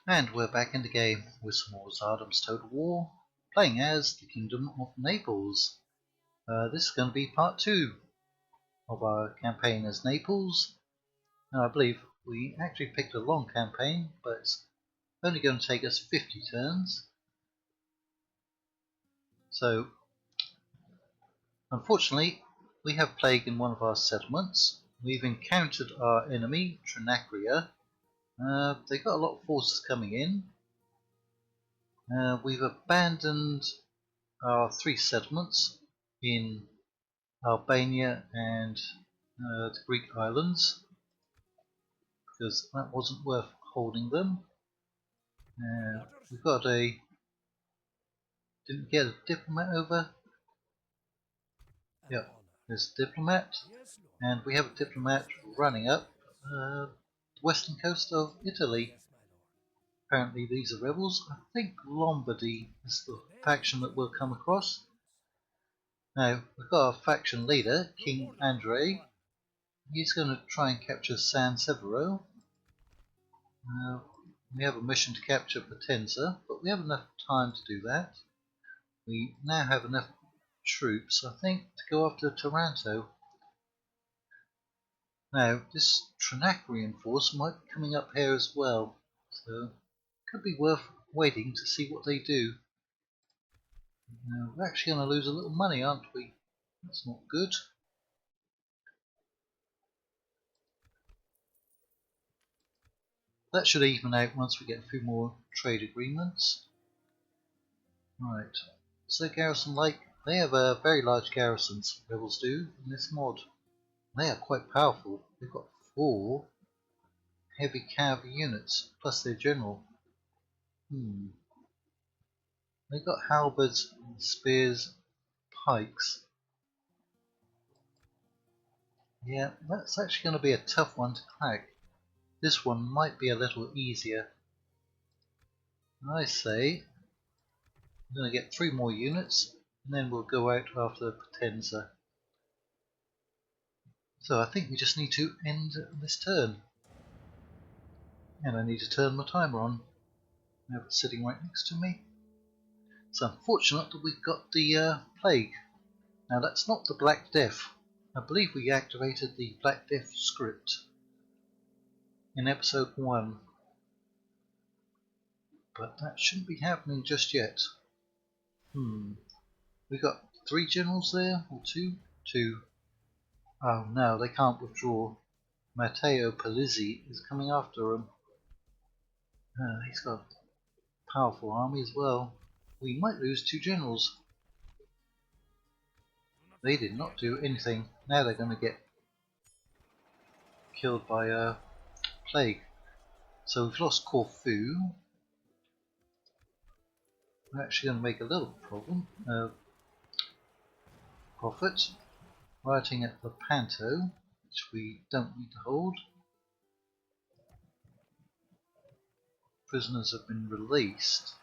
And we're back in the game with some more Tsardoms Total War, playing as the Kingdom of Naples. This is going to be part 2 of our campaign as Naples. Now I believe we actually picked a long campaign, but it's only going to take us 50 turns. So, unfortunately, we have plague in one of our settlements. We've encountered our enemy, Trinacria. They've got a lot of forces coming in. We've abandoned our 3 settlements in Albania and the Greek islands because that wasn't worth holding them. We've got didn't get a diplomat over. Yeah, there's a diplomat, and we have a diplomat running up the western coast of Italy. Apparently these are rebels. I think Lombardy is the faction that we'll come across. Now, we've got our faction leader, King Andre. He's going to try and capture San Severo. We have a mission to capture Potenza, but we have enough time to do that. We now have enough troops, I think, to go after Taranto. Now, this Trinacrian force might be coming up here as well, so it could be worth waiting to see what they do. We're actually going to lose a little money, aren't we? That's not good. That should even out once we get a few more trade agreements. Right, so Garrison Lake, they have a very large garrisons, rebels do, in this mod. They are quite powerful. They've got 4 heavy cavalry units, plus their general. They've got halberds, spears, pikes. Yeah, that's actually going to be a tough one to crack. This one might be a little easier. I say, I'm going to get 3 more units, and then we'll go out after Potenza. So I think we just need to end this turn. And I need to turn my timer on. I have it sitting right next to me. It's unfortunate that we've got the plague. Now that's not the Black Death. I believe we activated the Black Death script in episode 1. But that shouldn't be happening just yet. We got 3 generals there, or 2? 2. Oh no, they can't withdraw. Matteo Palizzi is coming after them. He's got a powerful army as well. We might lose 2 generals. They did not do anything. Now they're going to get killed by a plague. So we've lost Corfu. We're actually going to make a little profit. Rioting at Lepanto, which we don't need to hold. Prisoners have been released.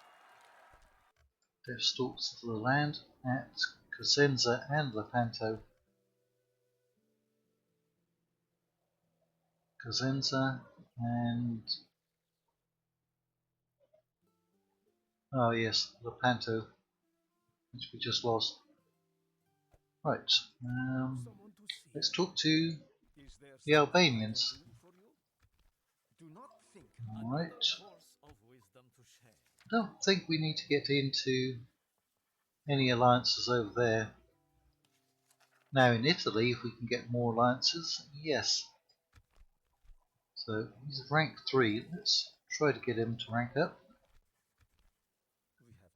Death stalks to the land at Cosenza and Lepanto. Cosenza and oh yes, Lepanto, which we just lost. Right, let's talk to the Albanians. Alright, I don't think we need to get into any alliances over there. Now in Italy, if we can get more alliances, yes. So he's rank 3, let's try to get him to rank up.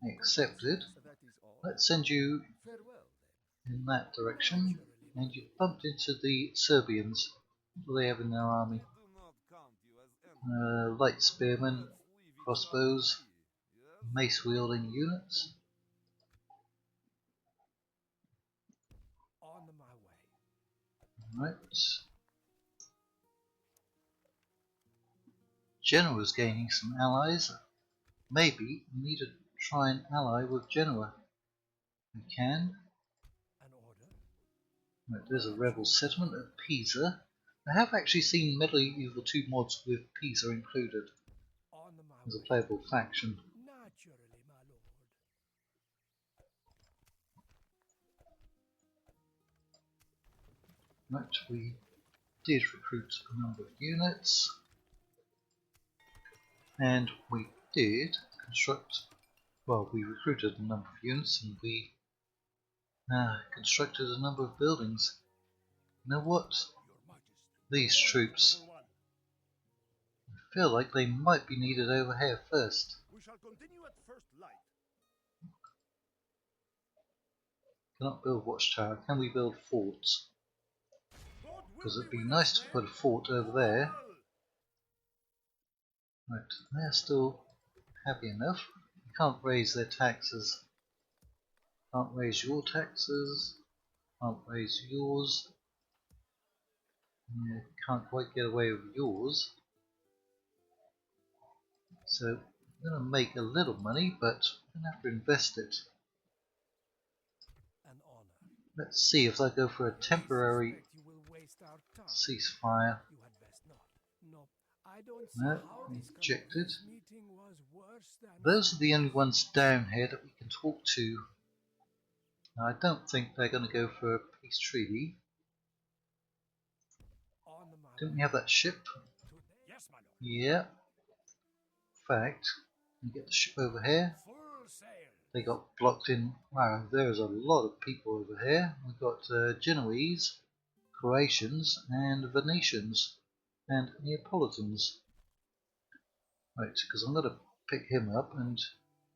Accepted. Let's send you in that direction, and you've bumped into the Serbians. What do they have in their army? Light spearmen, crossbows, mace wielding units. Right. Genoa is gaining some allies. Maybe we need to try and ally with Genoa. We can. Right, there's a rebel settlement at Pisa. I have actually seen Medieval 2 mods with Pisa included. as a playable faction. Naturally, my lord. Right, we did recruit a number of units, and we did construct, well, we recruited a number of units and we constructed a number of buildings. You know what? These troops feel like they might be needed over here first. We shall continue at first light. Cannot build watchtower. Can we build forts? Because it'd be nice to put a fort over there. Right, they're still happy enough. You can't raise their taxes. Can't raise your taxes. Can't raise yours. Yeah, can't quite get away with yours. So I'm going to make a little money, but I'm going to have to invest it. An honor. Let's see if I go for a temporary You will waste our time. ceasefire. You had best not. No, I don't see No, how this rejected. meeting was worse than Those are the only ones down here that we can talk to. Now, I don't think they're going to go for a peace treaty. on my Didn't we have that ship? Yes, my lord. Yeah. In fact, we get the ship over here. Full sail. They got blocked in. Wow, there's a lot of people over here. We've got Genoese, Croatians, and Venetians, and Neapolitans. Right, because I'm going to pick him up and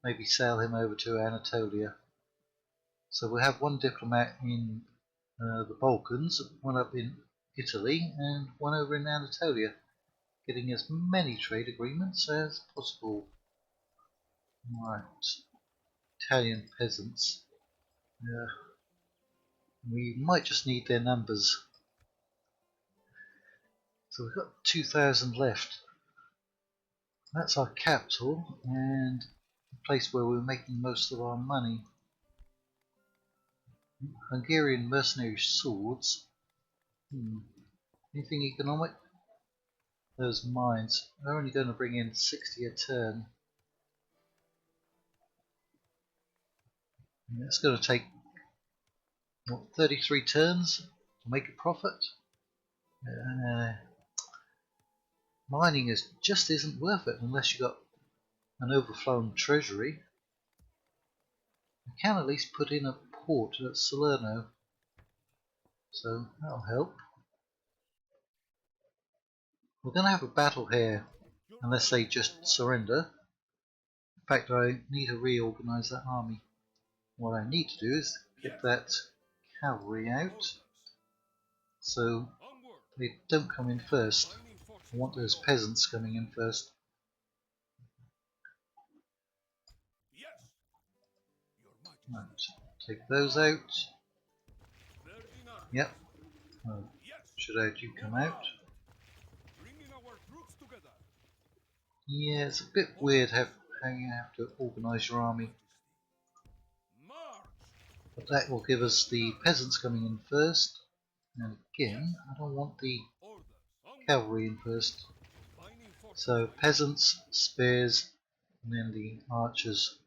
maybe sail him over to Anatolia. So we have one diplomat in the Balkans, one up in Italy, and one over in Anatolia, getting as many trade agreements as possible. Right, Italian peasants. We might just need their numbers. So we've got 2,000 left. That's our capital and the place where we're making most of our money. Hungarian mercenary swords. Anything economic? Those mines. They're only going to bring in 60 a turn. And it's going to take, what, 33 turns to make a profit? Mining just isn't worth it unless you've got an overflowing treasury. I can at least put in a port at Salerno, so that'll help. We're going to have a battle here unless they just surrender. In fact, I need to reorganize that army. What I need to do is get that cavalry out so they don't come in first. I want those peasants coming in first. Right, take those out. Yep. Should I have you come out? Yeah, it's a bit weird how you have to organise your army. But that will give us the peasants coming in first. And again, I don't want the cavalry in first. So peasants, spears, and then the archers.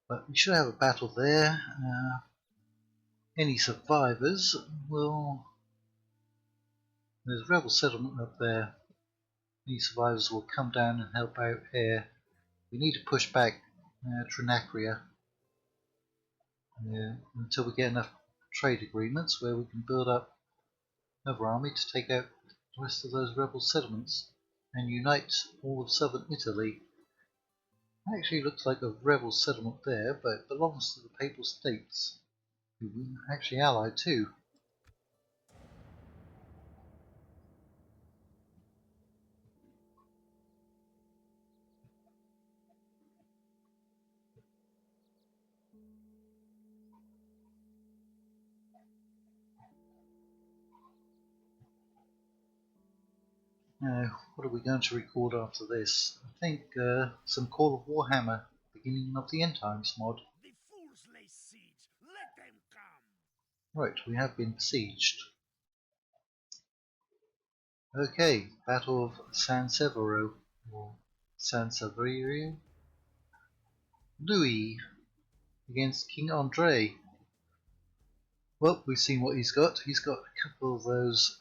But we should have a battle there. Any survivors will... There's a rebel settlement up there. Any survivors will come down and help out here. We need to push back Trinacria until we get enough trade agreements where we can build up another army to take out the rest of those rebel settlements and unite all of southern Italy. It actually looks like a rebel settlement there, but it belongs to the Papal States, who we're actually allied to. Now, what are we going to record after this? I think some Call of Warhammer, beginning of the End Times mod. The fools lay siege. Let them come. Right, we have been besieged. Okay, Battle of San Severo, or San Severo. Louis against King Andre. Well, we've seen what he's got. He's got a couple of those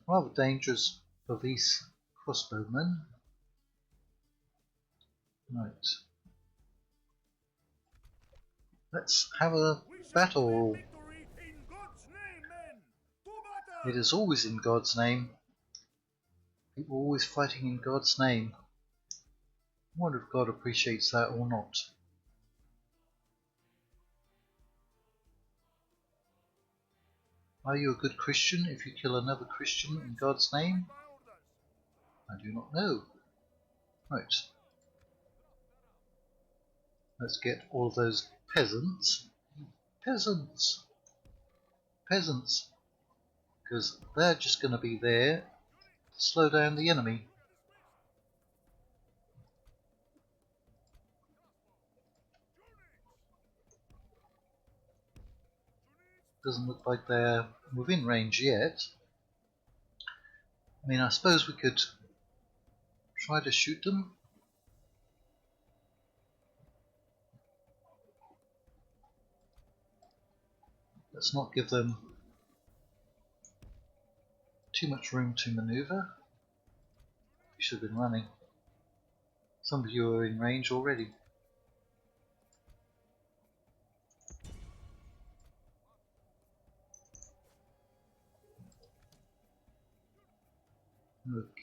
rather dangerous police crossbowmen. Right. Let's have a battle. Victory in God's name, men! To It battle! is always in God's name. People always fighting in God's name. I wonder if God appreciates that or not. Are you a good Christian if you kill another Christian in God's name? I do not know. Right. Let's get all those peasants. Peasants! Peasants! Because they're just going to be there to slow down the enemy. Doesn't look like they're within range yet. I mean, I suppose we could try to shoot them. Let's not give them too much room to maneuver. We should have been running. Some of you are in range already.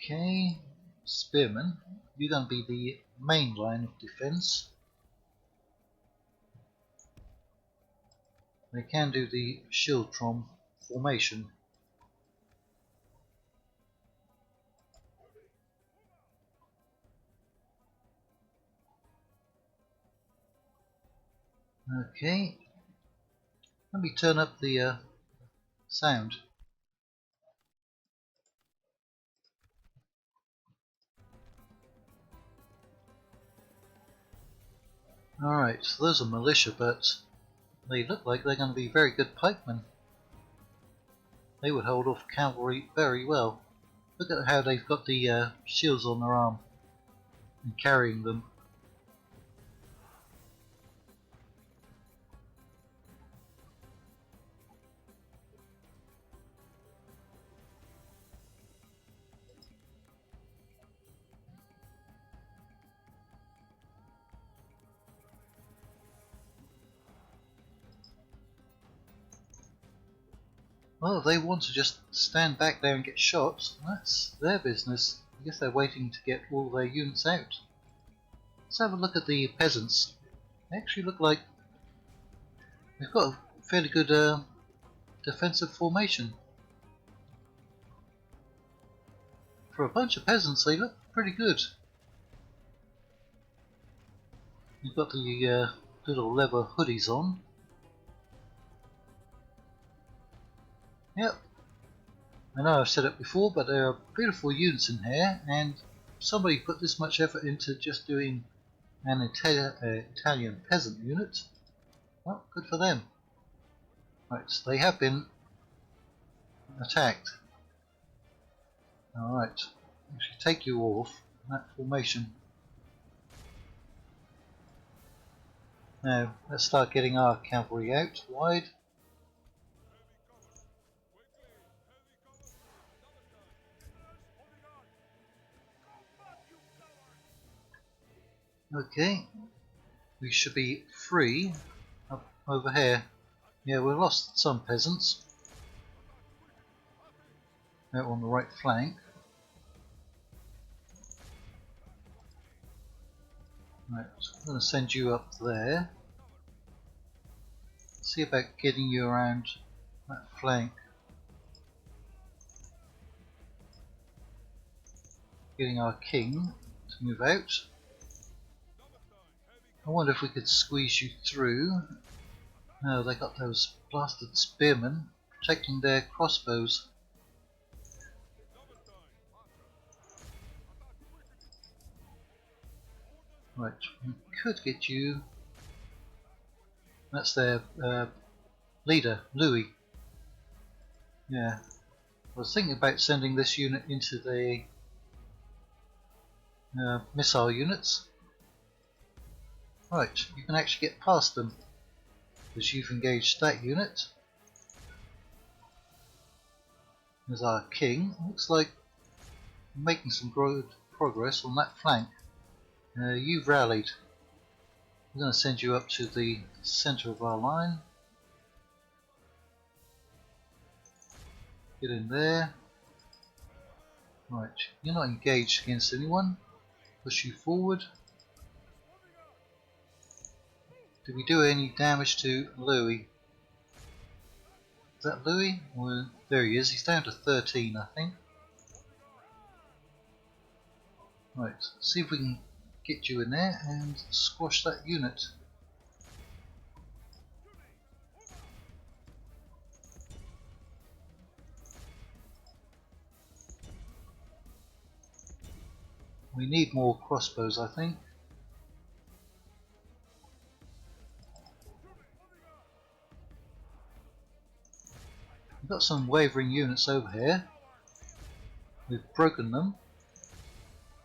Okay, Spearmen, you're going to be the main line of defense. They can do the Schildtrom formation. Okay, let me turn up the sound. Alright, so those are militia, but they look like they're going to be very good pikemen. They would hold off cavalry very well. Look at how they've got the shields on their arm and carrying them. Well, if they want to just stand back there and get shot, that's their business. I guess they're waiting to get all their units out. Let's have a look at the peasants. They actually look like they've got a fairly good defensive formation. For a bunch of peasants, they look pretty good. You've got the little leather hoodies on. Yep. I know I've said it before, but there are beautiful units in here, and somebody put this much effort into just doing an Italian peasant unit. Well, good for them. Right, so they have been attacked. Alright, actually take you off that formation. Now, let's start getting our cavalry out wide. Okay, we should be free up over here. Yeah, we've lost some peasants out on the right flank. Right, so I'm going to send you up there. See about getting you around that flank. Getting our king to move out. I wonder if we could squeeze you through. No, they got those blasted spearmen protecting their crossbows. Right, we could get you. That's their leader, Louis. Yeah. I was thinking about sending this unit into the missile units. Right, you can actually get past them because you've engaged that unit. There's our king. Looks like making some good progress on that flank. You've rallied. I'm going to send you up to the centre of our line. Get in there. Right, you're not engaged against anyone. Push you forward. Did we do any damage to Louis? Is that Louis? Well, there he is. He's down to 13, I think. Right, see if we can get you in there and squash that unit. We need more crossbows, I think. We've got some wavering units over here. We've broken them.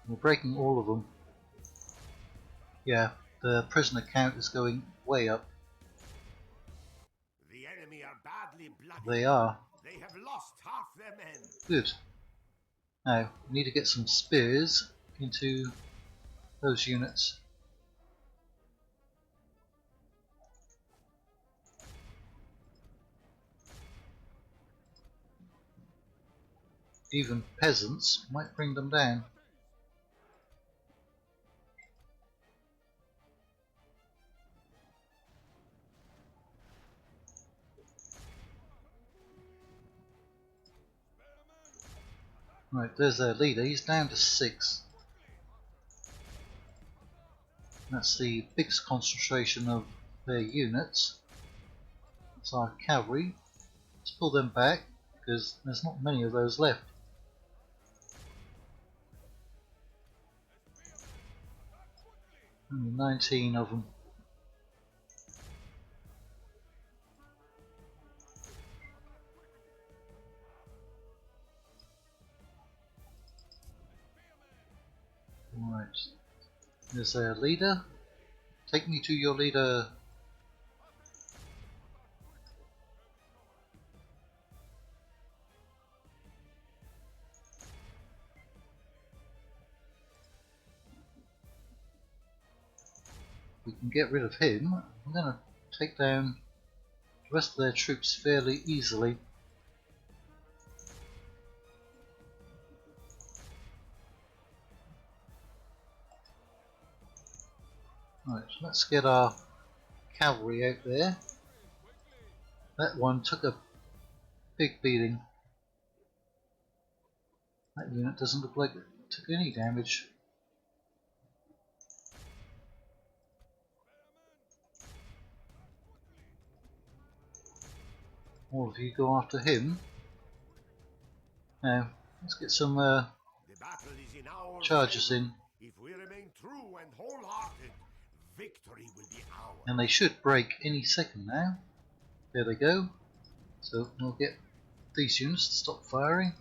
We're breaking all of them. Yeah, the prisoner count is going way up. The enemy are badly bloody. They are. They have lost half their men. Good. Now, we need to get some spears into those units. Even peasants might bring them down. Right, there's their leader. He's down to 6. That's the biggest concentration of their units. That's our cavalry. Let's pull them back because there's not many of those left. Only 19 of them. Right, there's their leader. Take me to your leader. We can get rid of him. I'm going to take down the rest of their troops fairly easily. Right, let's get our cavalry out there. That one took a big beating. That unit doesn't look like it took any damage. All of you go after him. Now, let's get some The battle is in our charges favor. in. If we remain true and wholehearted, victory will be ours. And they should break any second now. There they go. So we'll get these units to stop firing.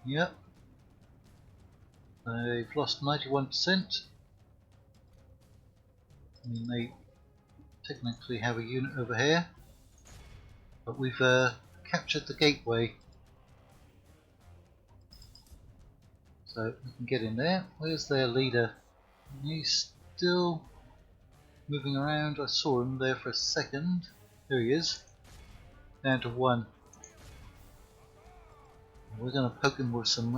Yep. They've lost 91%. I mean, they technically have a unit over here. But we've captured the gateway. So we can get in there. Where's their leader? He's still moving around. I saw him there for a second. There he is. Down to 1. We're going to poke him with some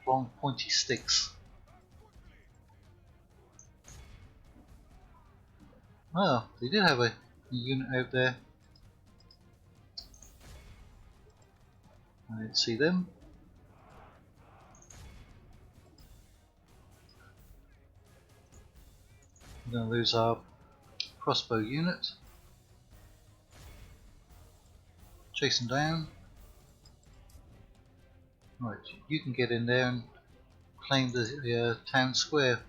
long pointy sticks. Oh, they did have a unit out there. I didn't see them. We're going to lose our crossbow unit. Chase them down. Right, you can get in there and claim the town square.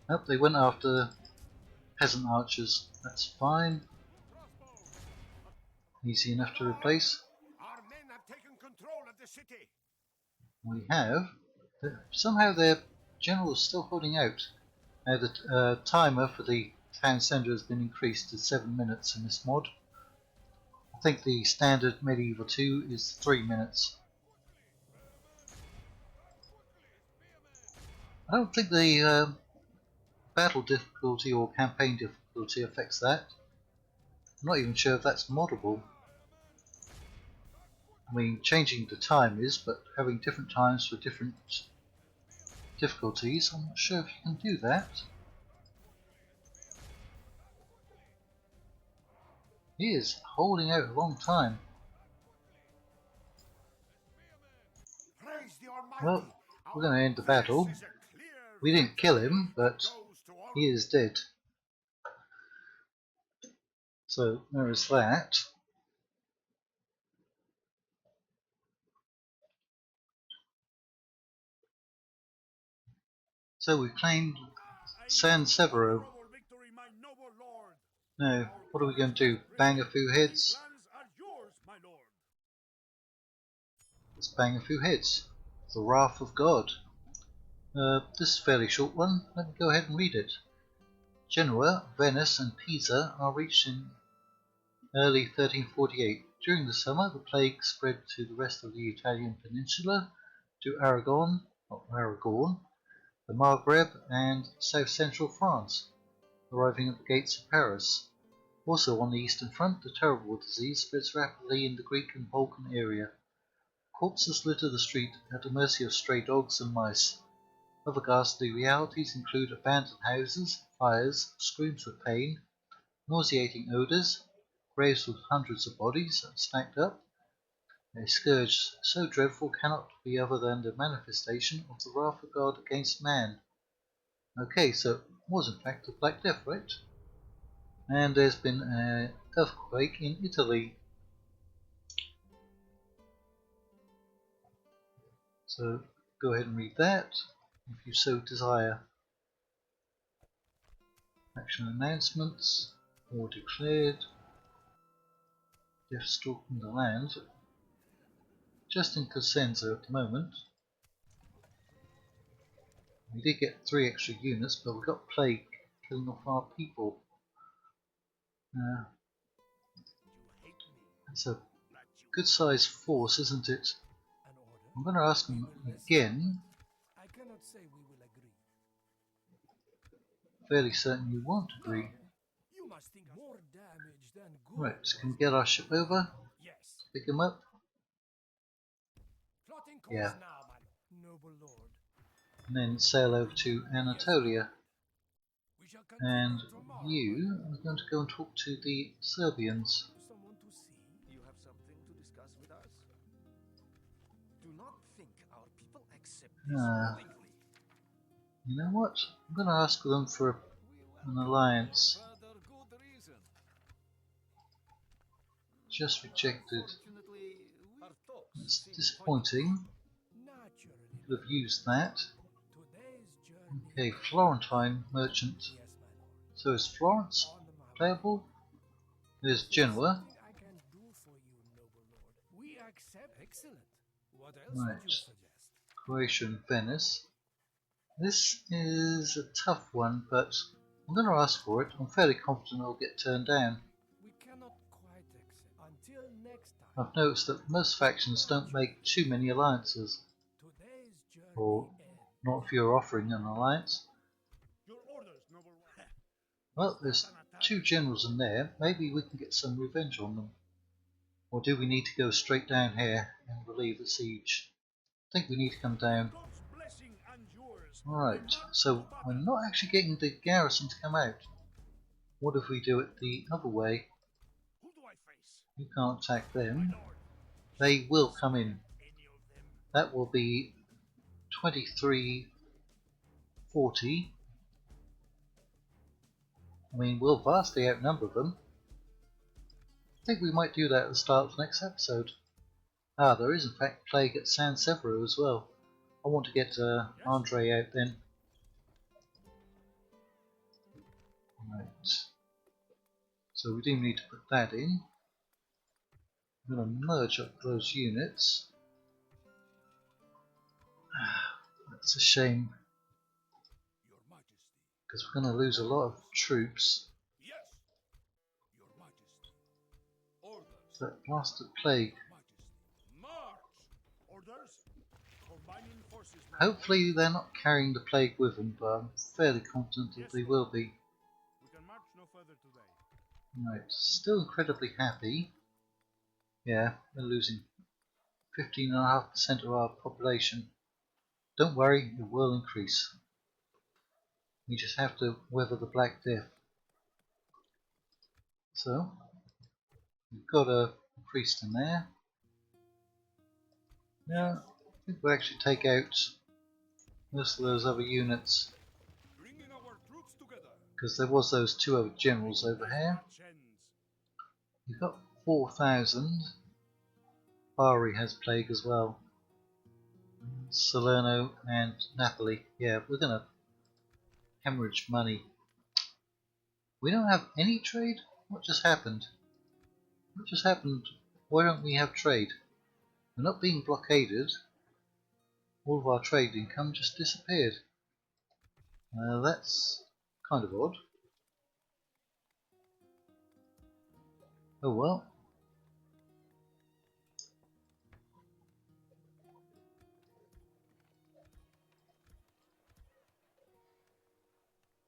Nope, they went after peasant archers. That's fine. Easy enough to replace. Our men have taken control of the city. We have. Somehow their general's still holding out. Now the timer for the town centre has been increased to 7 minutes in this mod. I think the standard medieval 2 is 3 minutes. I don't think the battle difficulty or campaign difficulty affects that. I'm not even sure if that's moddable. I mean, changing the time is, but having different times for different difficulties, I'm not sure if you can do that. He is holding out a long time. Praise the Almighty. Well, we're going to end the battle. We didn't kill him, but he is dead. So there is that. So we claimed San Severo. Now, what are we going to do? Bang a few heads? Let's bang a few heads. The Wrath of God. This is a fairly short one. Let me go ahead and read it. Genoa, Venice and Pisa are reached in early 1348. During the summer, the plague spread to the rest of the Italian peninsula, to Aragon, the Maghreb and south-central France, arriving at the gates of Paris. Also on the eastern front, the terrible disease spreads rapidly in the Greek and Balkan area. Corpses litter the street at the mercy of stray dogs and mice. Other ghastly realities include abandoned houses, fires, screams of pain, nauseating odours, graves with hundreds of bodies stacked up. A scourge so dreadful cannot be other than the manifestation of the wrath of God against man. Okay, so it was in fact the Black Death, right? And there's been an earthquake in Italy. So go ahead and read that if you so desire. Action announcements, war declared, death stalking the land. Just in Cosenza at the moment. We did get 3 extra units, but we got plague killing off our people. It's a good sized force, isn't it? I'm going to ask them again. Fairly certain you won't agree. Right, can we get our ship over? Pick him up? Yeah. And then sail over to Anatolia. And you are going to go and talk to the Serbians. You have something to discuss with us? Do not think our people accept this willingly. You know what? I'm going to ask them for an alliance. Just rejected. It's disappointing. Could have used that. Okay, Florentine merchant. So is Florence playable? There's Genoa. Right. Croatia and Venice. This is a tough one, but I'm going to ask for it. I'm fairly confident it'll get turned down. I've noticed that most factions don't make too many alliances. Or not if you're offering an alliance. Well, there's 2 generals in there. Maybe we can get some revenge on them. Or do we need to go straight down here and relieve the siege? I think we need to come down. Alright, so we're not actually getting the garrison to come out. What if we do it the other way? You can't attack them. They will come in. That will be 2340. I mean, we'll vastly outnumber them. I think we might do that at the start of the next episode. Ah, there is in fact plague at San Severo as well. I want to get Andre out then. Right. So we do need to put that in. I'm going to merge up those units. That's a shame, Your Majesty. because we're going to lose a lot of troops. Yes, Your Majesty. Orders. That blasted plague. Your Majesty. March. Orders. Combining forces. My Hopefully they're not carrying the plague with them, but I'm fairly confident that they will be. We can march no further today. Right, still incredibly happy. Yeah, we're losing 15.5% of our population. Don't worry, it will increase. We just have to weather the Black Death. So, we've got a priest in there. Yeah, I think we'll actually take out most of those other units, Bringing our troops together. because there was those two other generals over here. We've got 4,000. Bari has plague as well. Salerno and Napoli. Yeah, we're gonna hemorrhage money. We don't have any trade? What just happened? What just happened? Why don't we have trade? We're not being blockaded. All of our trade income just disappeared. That's kind of odd. Oh well.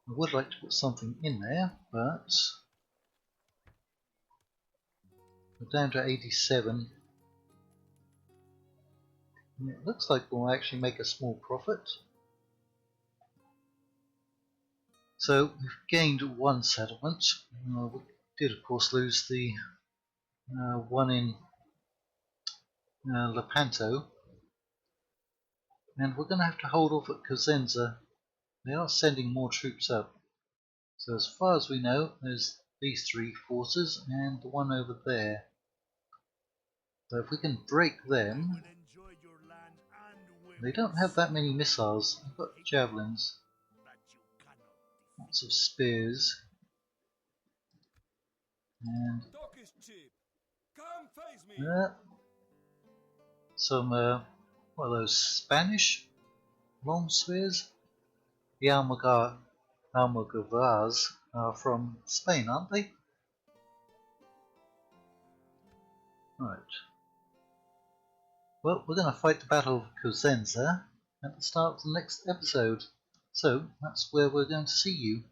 I would like to put something in there, but we're down to 87. And it looks like we'll actually make a small profit. So we've gained one settlement. We did of course lose the one in Lepanto. And we're going to have to hold off at Cosenza. They are sending more troops up. So as far as we know, there's these three forces and the one over there. So if we can break them, they don't have that many missiles. They've got javelins, lots of spears, and some what are those, Spanish long spears? The Almogavars are from Spain, aren't they? Right. Well, we're going to fight the Battle of Cosenza at the start of the next episode. So, that's where we're going to see you.